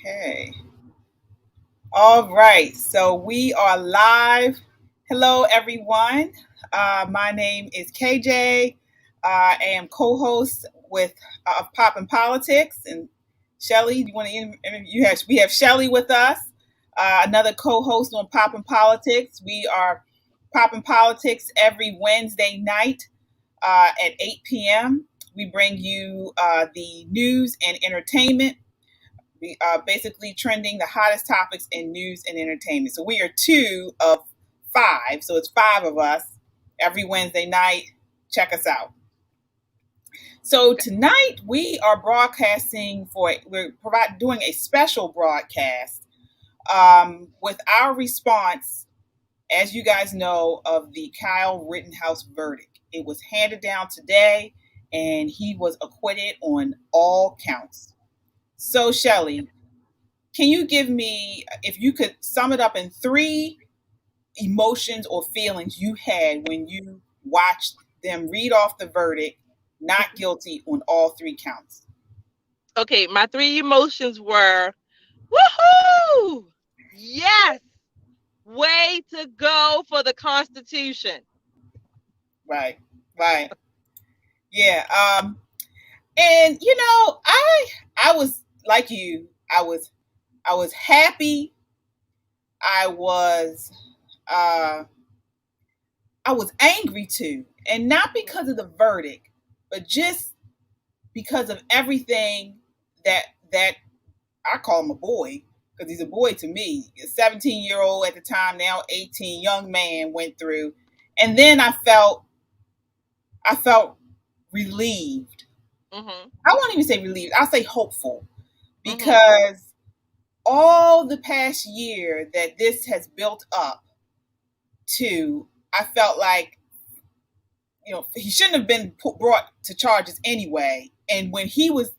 Okay. All right. So we are live. Hello, everyone. My name is KJ. I am co-host with Pop and Politics. And Shelly, you want to interview? We have Shelly with us, another co-host on Pop and Politics. We are Pop and Politics every Wednesday night at 8 p.m. We bring you the news and entertainment. We are basically trending the hottest topics in news and entertainment. So we are two of five. So it's five of us every Wednesday night. Check us out. So tonight we are broadcasting doing a special broadcast with our response, as you guys know, of the Kyle Rittenhouse verdict. It was handed down today, and he was acquitted on all counts. So, Shelley, can you give me, if you could sum it up in three emotions or feelings you had when you watched them read off the verdict, not guilty on all three counts? Okay, my three emotions were woohoo! Yes! Way to go for the Constitution. Right, right. Yeah. And I was like you. I was happy. I was uh I was angry too. And not because of the verdict, but just because of everything that I call him a boy, because he's a boy to me. A 17-year-old at the time, now 18, young man went through. And then I felt relieved. Mm-hmm. I won't even say relieved, I'll say hopeful. Mm-hmm. Because all the past year that this has built up to, I felt like, he shouldn't have been brought to charges anyway. And when he was,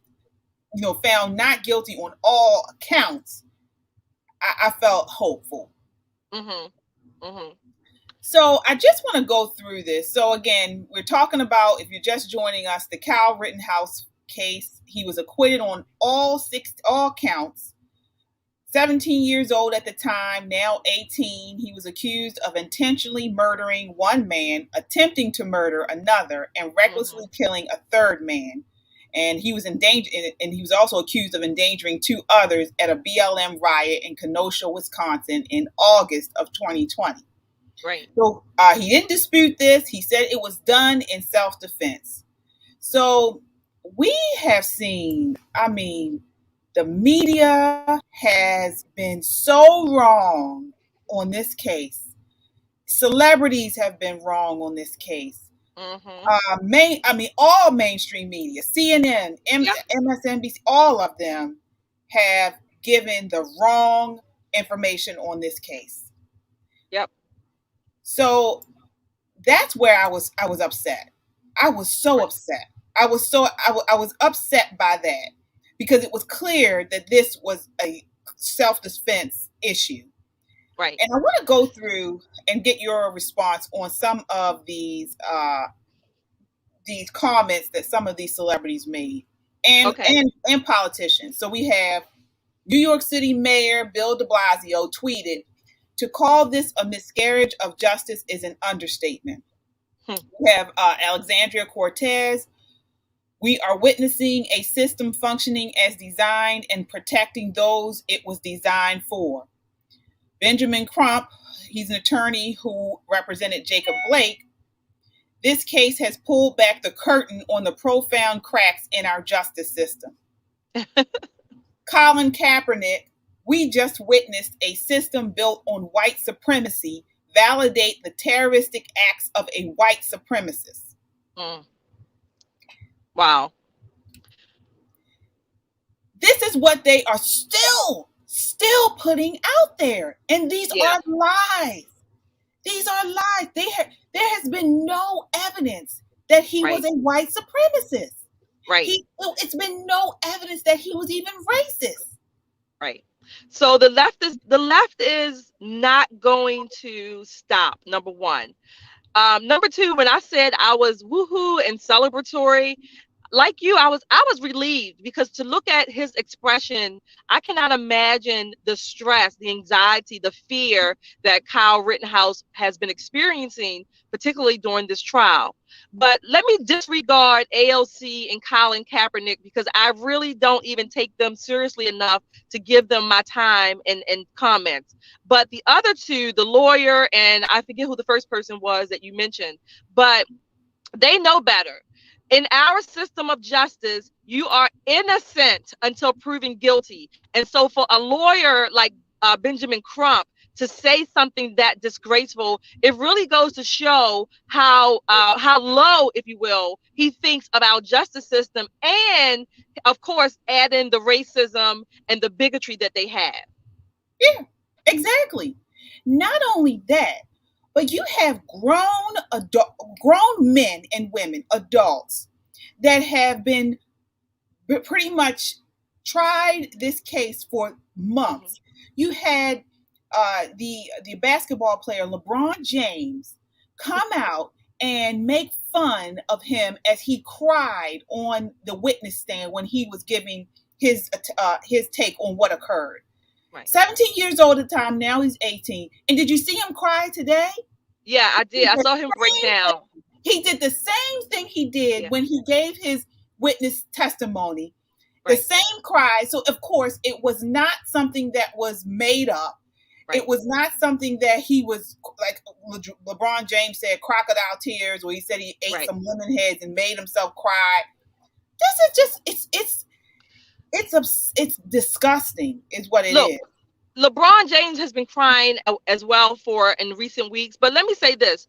found not guilty on all accounts, I felt hopeful. Mm-hmm. Mm-hmm. So I just want to go through this. So again, we're talking about, if you're just joining us, the Kyle Rittenhouse case. He was acquitted on all counts. 17 years old at the time, now 18. He was accused of intentionally murdering one man, attempting to murder another, and Mm-hmm. recklessly killing a third man. And he was and he was also accused of endangering two others at a BLM riot in Kenosha, Wisconsin in August of 2020. Right. So he didn't dispute this. He said it was done in self-defense. So we have seen, the media has been so wrong on this case. Celebrities have been wrong on this case. Mm-hmm. All mainstream media, CNN, Yep. MSNBC, all of them have given the wrong information on this case. Yep. So that's where I was upset. I was so Right. upset. I was upset by that because it was clear that this was a self defense issue. Right. And I want to go through and get your response on some of these comments that some of these celebrities made, and Okay. and politicians. So we have New York City Mayor Bill de Blasio tweeted, "To call this a miscarriage of justice is an understatement." Hmm. We have Alexandria Cortez. "We are witnessing a system functioning as designed and protecting those it was designed for." Benjamin Crump, he's an attorney who represented Jacob Blake. "This case has pulled back the curtain on the profound cracks in our justice system." Colin Kaepernick, "We just witnessed a system built on white supremacy validate the terroristic acts of a white supremacist." Mm. Wow. This is what they are still putting out there, and these Yeah. are lies. These are lies. There has been no evidence that he was Right. a white supremacist. Right. It's been no evidence that he was even racist. Right. So the left is not going to stop. Number one. Number two, when I said I was woohoo and celebratory, like you, I was relieved, because to look at his expression, I cannot imagine the stress, the anxiety, the fear that Kyle Rittenhouse has been experiencing, particularly during this trial. But let me disregard ALC and Colin Kaepernick, because I really don't even take them seriously enough to give them my time and comments. But the other two, the lawyer, and I forget who the first person was that you mentioned, but they know better. In our system of justice, you are innocent until proven guilty. And so, for a lawyer like Benjamin Crump to say something that disgraceful, it really goes to show how low, if you will, he thinks of our justice system, and of course, add in the racism and the bigotry that they have. Yeah, exactly. Not only that, but you have grown men and women, adults, that have been pretty much tried this case for Mm-hmm. months. You had the basketball player LeBron James come out and make fun of him as he cried on the witness stand when he was giving his take on what occurred. Right. 17 years old at the time, now he's 18. And did you see him cry today? Yeah, I He did. did I the saw him break same down. thing. He did the same thing he did Yeah. when he gave his witness testimony. The Right. same cry. So, of course, it was not something that was made up. It Right. was not something that he was, like LeBron James said, crocodile tears, or he said he ate Right. some lemon heads and made himself cry. This is just, it's disgusting, is what it Look, is. LeBron James has been crying as well for in recent weeks. But let me say this: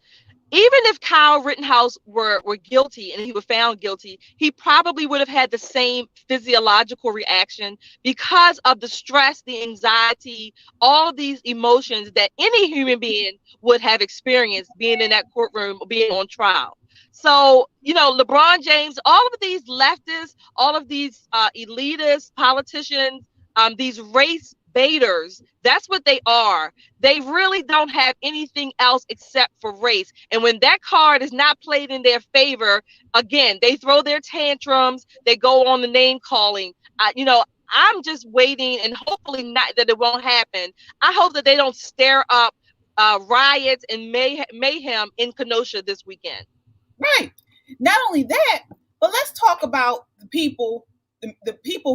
even if Kyle Rittenhouse were guilty and he were found guilty, he probably would have had the same physiological reaction because of the stress, the anxiety, all of these emotions that any human being would have experienced being in that courtroom, being on trial. So, LeBron James, all of these leftists, all of these elitists, politicians, these race baiters, that's what they are. They really don't have anything else except for race. And when that card is not played in their favor, again, they throw their tantrums, they go on the name calling. I'm just waiting, and hopefully not that it won't happen. I hope that they don't stir up riots and mayhem in Kenosha this weekend. Right. Not only that, but let's talk about the people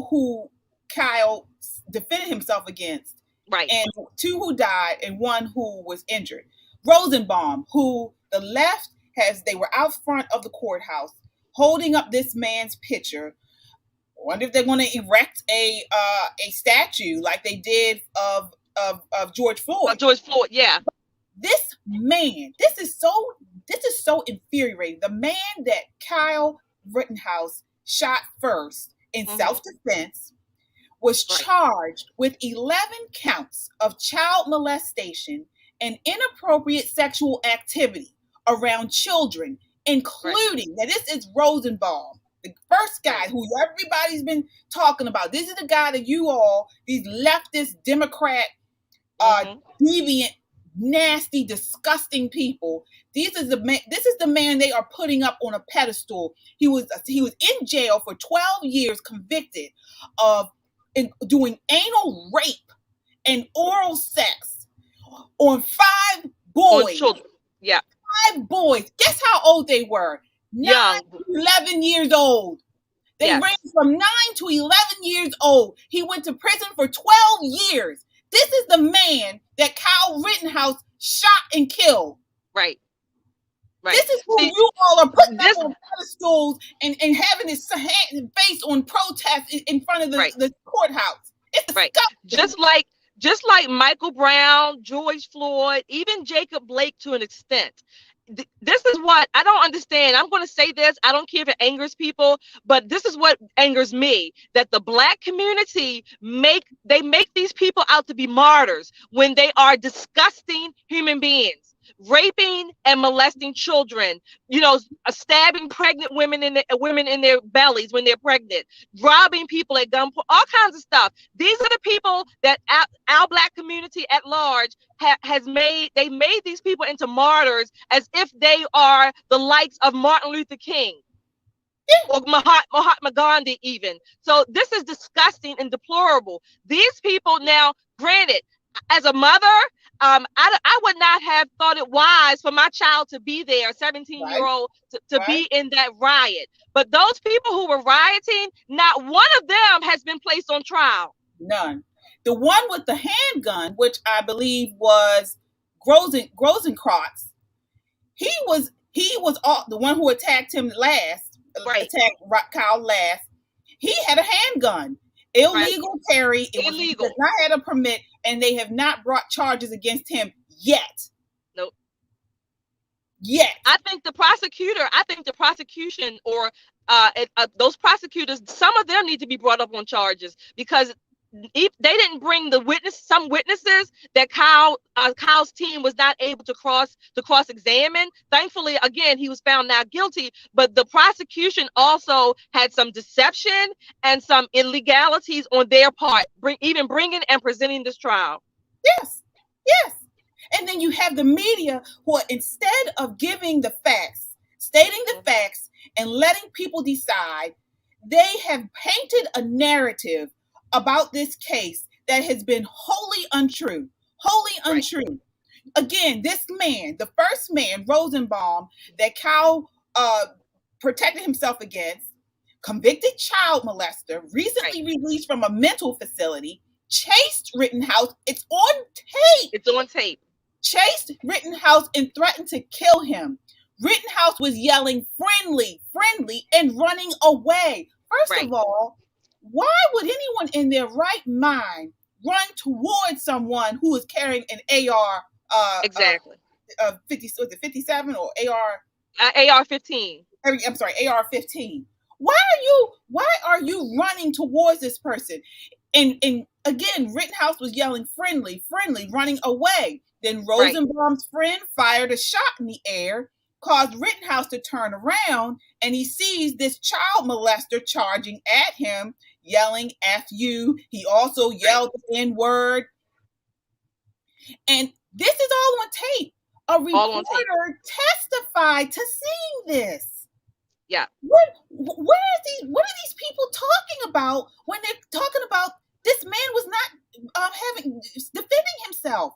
who Kyle defended himself against, Right, and two who died and one who was injured. Rosenbaum, who the left has, they were out front of the courthouse holding up this man's picture. I wonder if they're going to erect a statue like they did of George Floyd. George Floyd. Yeah. This man, this is so infuriating. The man that Kyle Rittenhouse shot first in Mm-hmm. self-defense was Right, charged with 11 counts of child molestation and inappropriate sexual activity around children, right, including, now this is Rosenbaum, the first guy right. who everybody's been talking about. This is the guy that you all, these leftist Democrat, uh, Mm-hmm. deviant, nasty, disgusting people. This is the man they are putting up on a pedestal. He was in jail for 12 years, convicted of doing anal rape and oral sex on five On boys. children. Yeah. 5 boys. Guess how old they were? 9 Young. to 11 years old. They Yes. range from 9 to 11 years old. He went to prison for 12 years. This is the man that Kyle Rittenhouse shot and killed. Right. Right. This is who See, you all are putting up this. on pedestals and having his face on protest in front of Right. the courthouse. It's Right. disgusting. Just like Michael Brown, George Floyd, even Jacob Blake to an extent. This is what I don't understand. I'm going to say this. I don't care if it angers people, but this is what angers me, that the Black community make these people out to be martyrs when they are disgusting human beings, raping and molesting children, stabbing pregnant women in their bellies when they're pregnant, robbing people at gunpoint, all kinds of stuff. These are the people that our Black community at large has made. They made these people into martyrs as if they are the likes of Martin Luther King. Yeah, or Mahatma Gandhi even. So this is disgusting and deplorable. These people now, granted, as a mother, I would not have thought it wise for my child to be there, a 17-year right, old, to right. be in that riot. But those people who were rioting, not one of them has been placed on trial. None. The one with the handgun, which I believe was Grosenkreutz, he was all, the one who attacked him last, Right, attacked Kyle last. He had a handgun, right. illegal carry. It was he does Illegal. not have a permit, and they have not brought charges against him yet. No, Yet, I think the prosecution or those prosecutors, some of them need to be brought up on charges because if they didn't bring some witnesses that Kyle's team was not able to cross examine. Thankfully, again, he was found not guilty, but the prosecution also had some deception and some illegalities on their part, even bringing and presenting this trial. yes, yes. And then you have the media who are, instead of giving the facts, stating the facts, and letting people decide, they have painted a narrative about this case that has been wholly untrue. Wholly Right, untrue. Again, this man, the first man, Rosenbaum, that Kyle protected himself against, convicted child molester, right. recently released from a mental facility, chased Rittenhouse. It's on tape. It's on tape. Chased Rittenhouse and threatened to kill him. Rittenhouse was yelling friendly, friendly, and running away. First of Right. all, why would anyone in their right mind run towards someone who is carrying an AR Exactly. 50, was it 57 or AR? AR-15. I'm sorry, AR-15. Why are you running towards this person? And again, Rittenhouse was yelling friendly, friendly, running away. Then Right. Rosenbaum's friend fired a shot in the air, caused Rittenhouse to turn around, and he sees this child molester charging at him, yelling F you. He also Right. yelled the N-word. And this is all on tape. A All on tape. reporter testified to seeing this. Yeah. What are these people talking about when they're talking about this man was not having defending himself?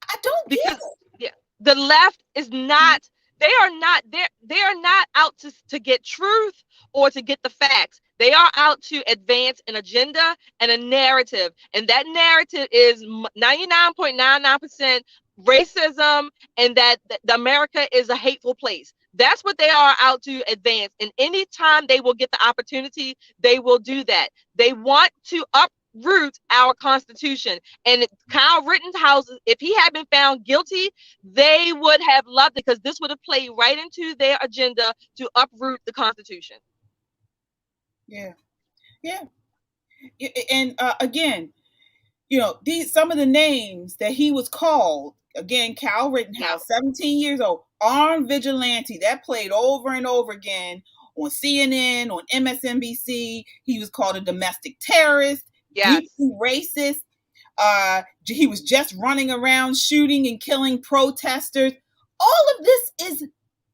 I don't get Because it. yeah, the left is not, they are not out to get truth or to get the facts. They are out to advance an agenda and a narrative. And that narrative is 99.99% racism, and that America is a hateful place. That's what they are out to advance. And anytime they will get the opportunity, they will do that. They want to uproot our Constitution. And Kyle Rittenhouse, if he had been found guilty, they would have loved it because this would have played right into their agenda to uproot the Constitution. Yeah, yeah. And again, these some of the names that he was called. Again, Kyle Yeah. Rittenhouse, 17 years old, armed vigilante. That played over and over again on CNN, on MSNBC. He was called a domestic terrorist, deeply Yes. racist. He was just running around shooting and killing protesters. All of this is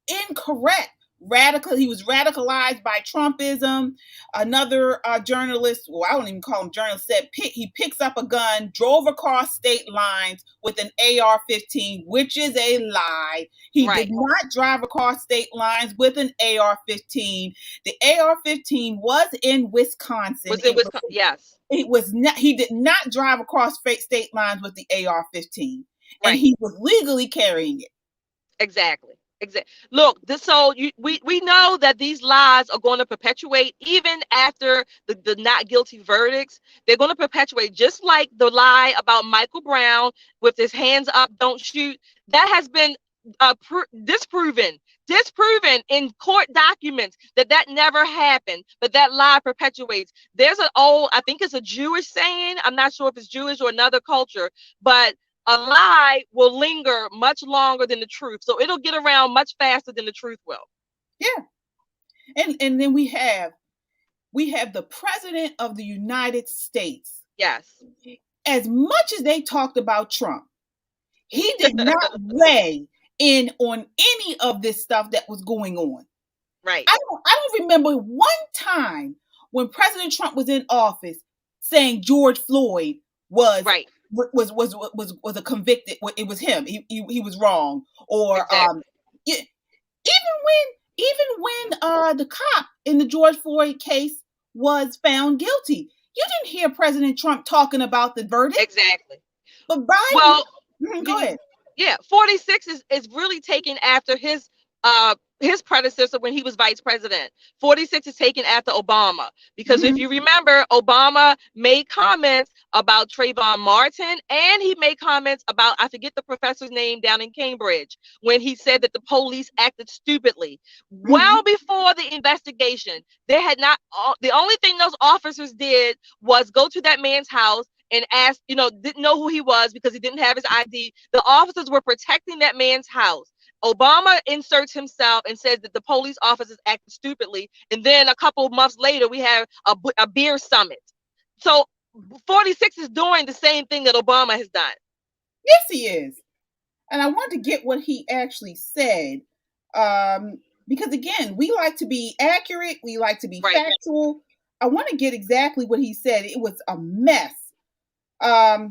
incorrect. He was radicalized by Trumpism. Another journalist, well, I don't even call him journalist, said he picks up a gun, drove across state lines with an AR-15, which is a lie. He did Right. not drive across state lines with an AR-15. The AR-15 was in Wisconsin. Was in Wisconsin. Yes. It was not. He did not drive across state lines with the AR-15, and Right. he was legally carrying it. Exactly. Exactly. Look, we know that these lies are going to perpetuate even after the not guilty verdicts. They're going to perpetuate, just like the lie about Michael Brown with his hands up, don't shoot. That has been disproven in court documents that never happened, but that lie perpetuates. There's an old, I think it's a Jewish saying, I'm not sure if it's Jewish or another culture, but a lie will linger much longer than the truth. So it'll get around much faster than the truth will. Yeah. And then we have the president of the United States. Yes. As much as they talked about Trump, he did not weigh in on any of this stuff that was going on. Right. I don't remember one time when President Trump was in office saying George Floyd was Right. was a convicted. It was him. He was wrong. Or Exactly. even when the cop in the George Floyd case was found guilty, you didn't hear President Trump talking about the verdict. Exactly. But Biden, Well, go ahead. yeah, 46 is really taken after his predecessor when he was vice president. 46 is taken after Obama, because if Mm-hmm. you remember, Obama made comments about Trayvon Martin, and he made comments about, I forget the professor's name down in Cambridge, when he said that the police acted stupidly. Mm-hmm. Well before the investigation, they had not, the only thing those officers did was go to that man's house and asked, didn't know who he was because he didn't have his ID. The officers were protecting that man's house. Obama inserts himself and says that the police officers acted stupidly. And then a couple of months later, we have a beer summit. So 46 is doing the same thing that Obama has done. Yes, he is. And I want to get what he actually said. Because again, we like to be accurate, we like to be Right. factual. I want to get exactly what he said. It was a mess. I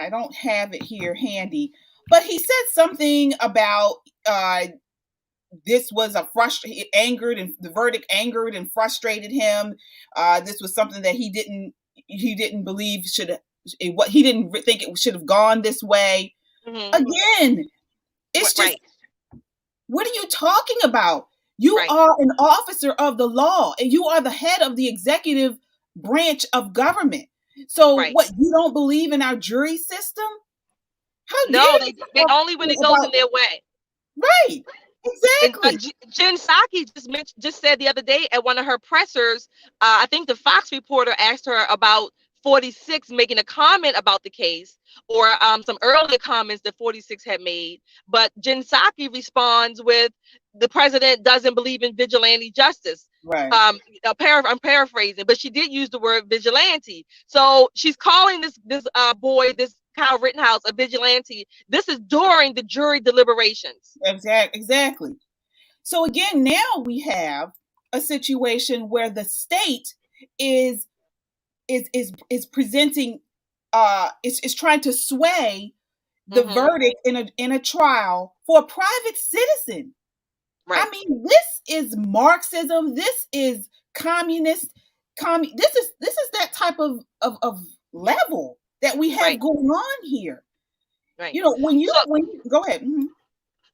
don't have it here handy, but he said something about this was angered, and the verdict angered and frustrated him. This was something that he didn't believe what he didn't think it should have gone this way. Mm-hmm. Again, it's just, Right. what are you talking about? You Right. are an officer of the law, and you are the head of the executive branch of government. So Right. what, you don't believe in our jury system? How No, dare they you only when it goes in about their way. right? And Exactly. Jen Psaki just said the other day at one of her pressers, I think the Fox reporter asked her about 46 making a comment about the case, or some earlier comments that 46 had made. But Jen Psaki responds with, the president doesn't believe in vigilante justice. Right. I'm paraphrasing, but she did use the word vigilante. So she's calling this boy, this Kyle Rittenhouse, a vigilante. This is during the jury deliberations. Exactly. So again, now we have a situation where the state is presenting is trying to sway the Mm-hmm. verdict in a trial for a private citizen. Right. I mean, this is Marxism. This is communist. This is that type of level that we have Right. going on here. Right. You know, So, when you go ahead. Mm-hmm.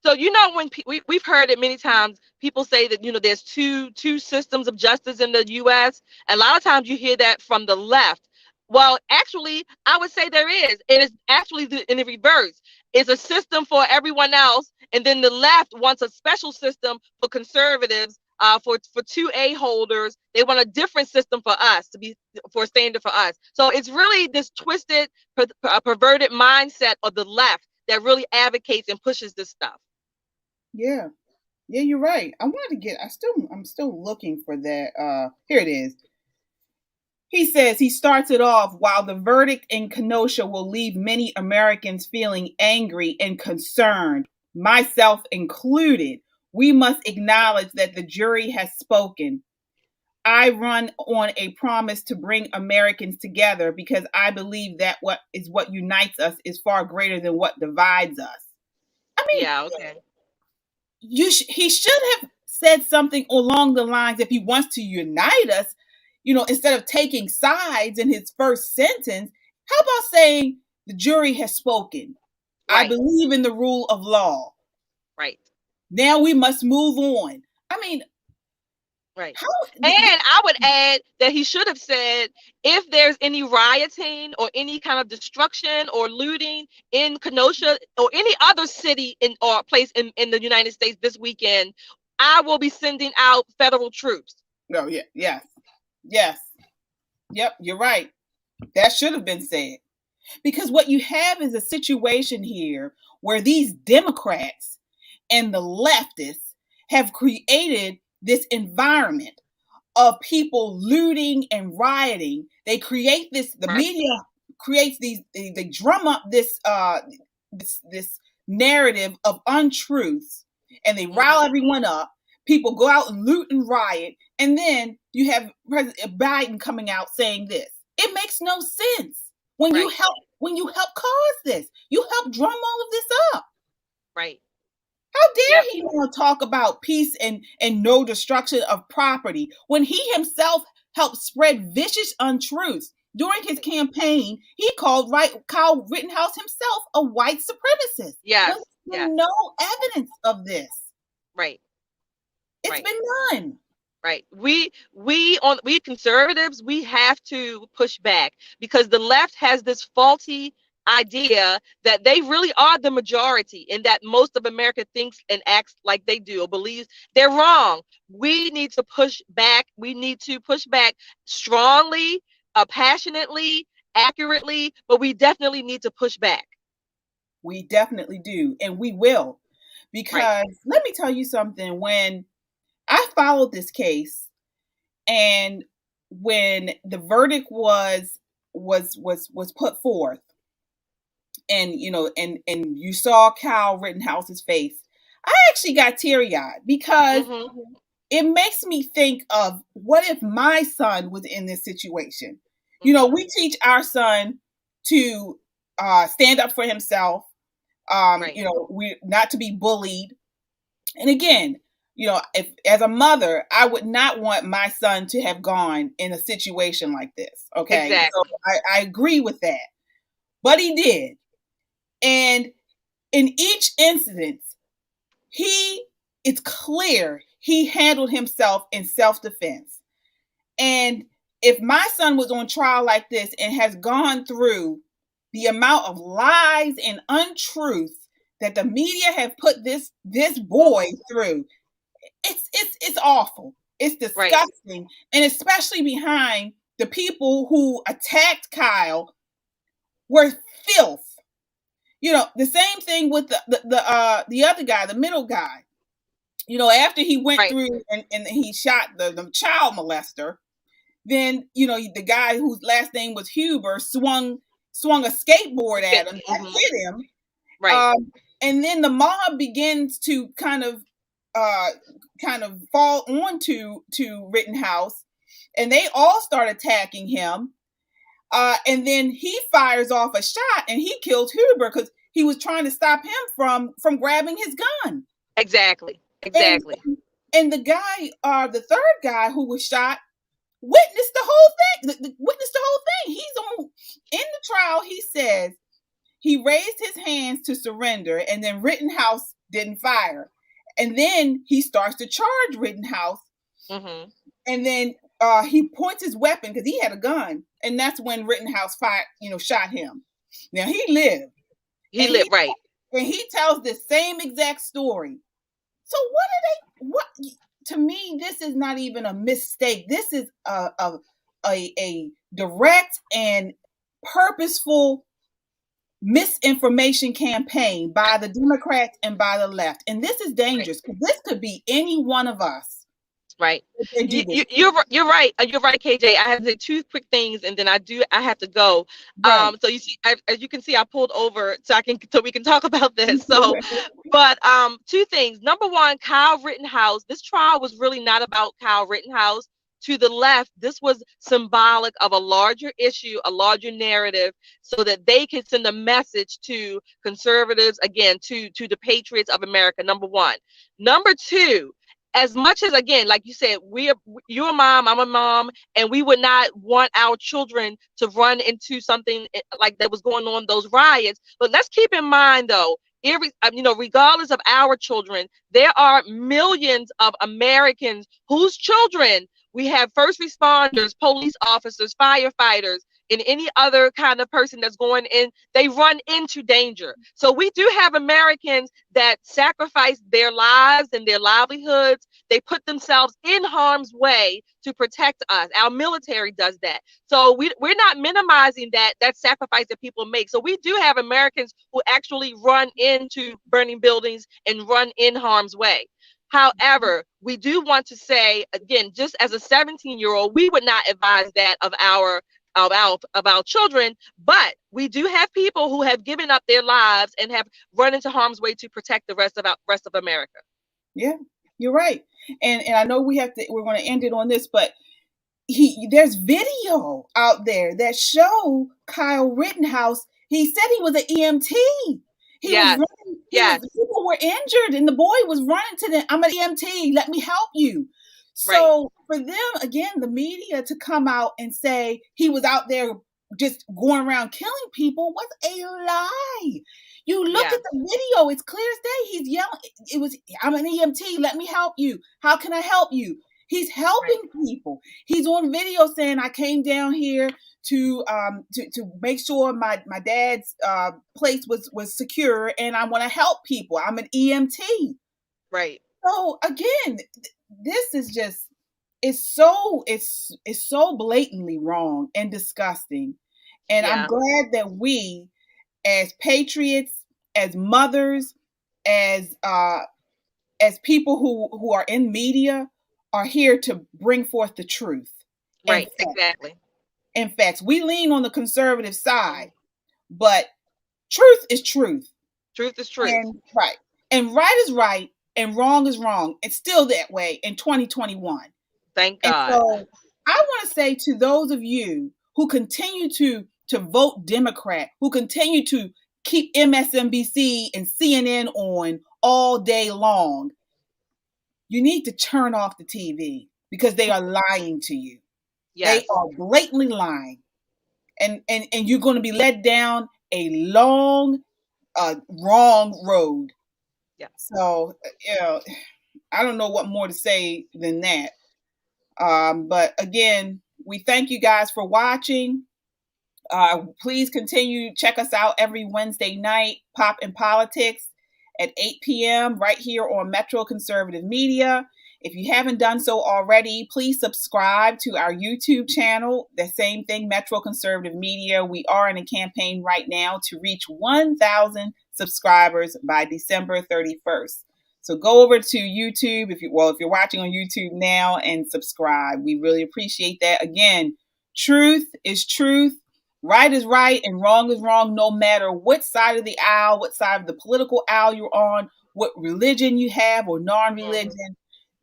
so when we've heard it many times, people say that there's two systems of justice in the U.S. A lot of times you hear that from the left. Well, actually, I would say there is. It is actually in the reverse. It's a system for everyone else, and then the left wants a special system for conservatives. For 2A holders, they want a different system for us to be for a standard for us. So it's really this twisted, perverted mindset of the left that really advocates and pushes this stuff. Yeah. Yeah, you're right. I'm still looking for that. Here it is. He says he starts it off, while the verdict in Kenosha will leave many Americans feeling angry and concerned, myself included. We must acknowledge that the jury has spoken. I run on a promise to bring Americans together, because I believe that what unites us is far greater than what divides us. I mean, Yeah, okay. he should have said something along the lines, if he wants to unite us, instead of taking sides in his first sentence. How about saying the jury has spoken? I Right. believe in the rule of law. Right. Now we must move on. I mean, Right. how? And I would add that he should have said, if there's any rioting or any kind of destruction or looting in Kenosha or any other city or place in the United States this weekend, I will be sending out federal troops. No, yeah, yes, yep, you're right. That should have been said. Because what you have is a situation here where these Democrats and the leftists have created this environment of people looting and rioting. They create this, the Right. media creates these, they drum up this narrative of untruths, and they rile everyone up. people go out and loot and riot, and then you have President Biden coming out saying this. It makes no sense. When you Right. help cause this, you help drum all of this up. Right. How dare Yep. he want to talk about peace and no destruction of property when he himself helped spread vicious untruths? During his Right. campaign, he called Kyle Rittenhouse himself a white supremacist. When Yes. there's Yes. been no evidence of this. Right. It's Right. been none. Right. We conservatives, we have to push back because the left has this faulty idea that they really are the majority and that most of America thinks and acts like they do or believes. They're wrong. We need to push back. We need to push back strongly, passionately, accurately, but we definitely need to push back. We definitely do, and we will. Right. Because let me tell you something, when I followed this case and when the verdict was put forth, and and you saw Kyle Rittenhouse's face, I actually got teary-eyed because Mhm. it makes me think of, what if my son was in this situation? Mhm. We teach our son to stand up for himself, Right. we not to be bullied. And again, if as a mother, I would not want my son to have gone in a situation like this. Okay. So Exactly. I agree with that. But he did. And in each incident, he it's clear he handled himself in self-defense. And if my son was on trial like this and has gone through the amount of lies and untruths that the media have put this boy Mhm. through, it's awful. It's Right. disgusting, and especially behind the people who attacked Kyle were filth. The same thing with the other guy, the middle guy. After he went Right. through and he shot the child molester, then the guy whose last name was Huber swung a skateboard at him that Mhm. hit him. Right. Um, and then the mob begins to uh, kind of fall onto to Rittenhouse, and they all start attacking him. And then he fires off a shot and he kills Huber because he was trying to stop him from grabbing his gun. Exactly. And Exactly. the guy, the third guy who was shot, witnessed the whole thing. Witnessed the whole thing. He's on in the trial. He says he raised his hands to surrender, and then Rittenhouse didn't fire. And then he starts to charge Rittenhouse, Mhm. and then he points his weapon because he had a gun, and that's when Rittenhouse shot him. Now he lived, He and lived right. he tells the same exact story. So what to me, this is not even a mistake. This is a direct and purposeful misinformation campaign by the Democrats and by the left. And this is Right. dangerous because this could be any one of us Right. that they do this. You're right. You're right, KJ. I have to say two quick things, and then I have to go. Right. So you see, as you can see, I pulled over so we can talk about this. So, but two things. Number one, Kyle Rittenhouse. This trial was really not about Kyle Rittenhouse. To the left, this was symbolic of a larger issue, a larger narrative, so that they can send a message to conservatives, again, to the patriots of America. Number one. Number two, as much as, again, like you said, you're a mom, I'm a mom, and we would not want our children to run into something like that was going on, those riots. But let's keep in mind, though, regardless of our children, there are millions of Americans whose children, we have first responders, police officers, firefighters, and any other kind of person that's going in, they run into danger. So we do have Americans that sacrifice their lives and their livelihoods. They put themselves in harm's way to protect us. Our military does that. So we're not minimizing that sacrifice that people make. So we do have Americans who actually run into burning buildings and run in harm's way. However, we do want to say, again, just as a 17-year-old, we would not advise that of our children, but we do have people who have given up their lives and have run into harm's way to protect the rest of America. Yeah. You're right. And I know we're going to end it on this, but there's video out there that show Kyle Rittenhouse. He said he was an EMT. He was Yes. running, Yes. people were injured and the boy was running to them. I'm an EMT, let me help you. Right. So for them, again, the media to come out and say he was out there just going around killing people was a lie. You look Yeah. at the video, it's clear as day. He's yelling, it was, I'm an EMT, let me help you. How can I help you? He's Right. helping people. He's on video saying, "I came down here to make sure my dad's place was secure, and I want to help people. I'm an EMT." Right. So again, this is just it's so blatantly wrong and disgusting. And I'm Yeah. glad that we, as patriots, as mothers, as people who are in media, are here to bring forth the truth and Right. Exactly. facts. We lean on the conservative side, but truth is truth, Truth is truth. and right, and right is right, and wrong is wrong. It's still that way in 2021. Thank And God. so I want to say to those of you who continue to vote Democrat, who continue to keep MSNBC and CNN on all day long, you need to turn off the TV because they are lying to you. They Yes. are blatantly lying. And you're going to be led down a long, wrong road. Yeah. So, you know, I don't know what more to say than that. But again, we thank you guys for watching. Please continue check us out every Wednesday night, Pop in Politics at 8 p.m. right here on Metro Conservative Media. If you haven't done so already, please subscribe to our YouTube channel. The same thing, Metro Conservative Media. We are in a campaign right now to reach 1,000 subscribers by December 31st. So go over to YouTube if you're watching on YouTube now, and subscribe. We really appreciate that. Again, truth is truth. Right is right and wrong is wrong, no matter what side of the aisle, what side of the political aisle you're on, what religion you have or non Mhm. religion.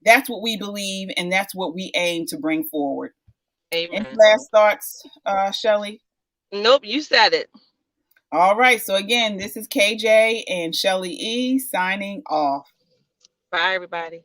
That's what we believe, and that's what we aim to bring forward. Any Amen. last thoughts, Shelly? Nope. You said it. All right. So, again, this is KJ and Shelly E signing off. Bye, everybody.